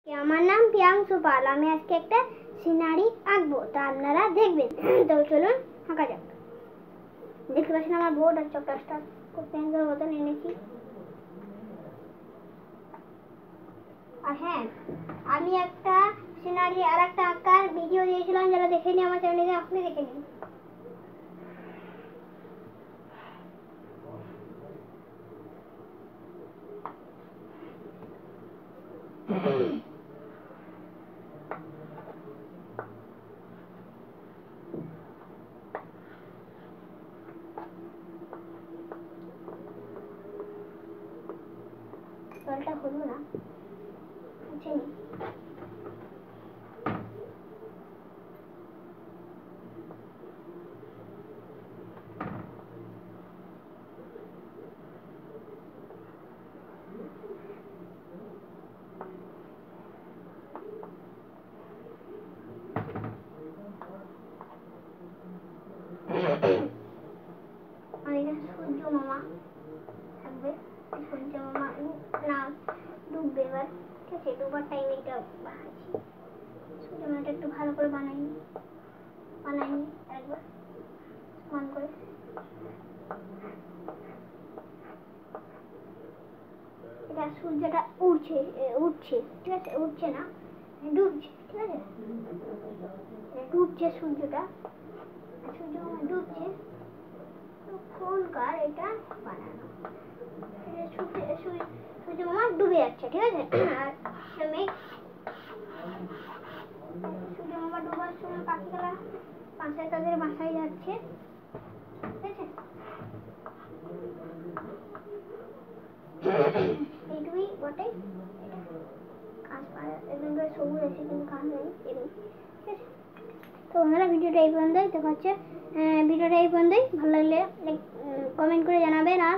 আমার নাম প্রিয়াংশু পাল। আমি আজকে একটা সিনারি আঁকবো, তা আপনারা দেখবেন। তো চলুন আঁকা যাক। দেখতে পাচ্ছেন আমার বোর্ড আর চকটাসটা পেন্সিলের মতন এনেছি। আর হ্যাঁ, আমি একটা সিনারি আর একটা আঁকার ভিডিও দিয়েছিলাম, যারা দেখেনি আমার চ্যানেলে আপনি দেখে নিন। জলটা হলো না, বুঝছেন? সূর্য মামা থাকবে, সূর্য মামা না ডুববে এবার, ঠিক আছে? ডুবার টাইমে এটা বানাচ্ছি। সূর্য মামাটা একটু ভালো করে বানাইনি একবার সমান করে। এটা সূর্যটা উঠছে, ঠিক আছে? উঠছে না, ডুবছে, ঠিক আছে? ডুবছে সূর্যটা, সূর্য মামা ডুবছে। তখনকার এটা বানানো, সূর্য মামা ডুবে যাচ্ছে, ঠিক আছে? আর সূর্য মামা ডুবার সময় পাখিগুলা বাসায় তাদের বাসায় যাচ্ছে, ঠিক আছে? এইটুকুই বটে। সবুজ আছে কিন্তু কাজ নেই, ঠিক আছে? তো বন্ধুরা, ভিডিওটা এই পর্যন্তই। দেখা হচ্ছে ভিডিওটা এই পর্যন্তই। ভালো লাগলে কমেন্ট করে জানাবেন, আর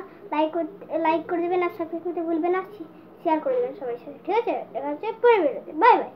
লাইক করে দেবেন, আর সাবস্ক্রাইব করতে ভুলবেন না, শেয়ার করে দেবেন সবার সাথে, ঠিক আছে? দেখা হচ্ছে পরের ভিডিওতে। Bye bye.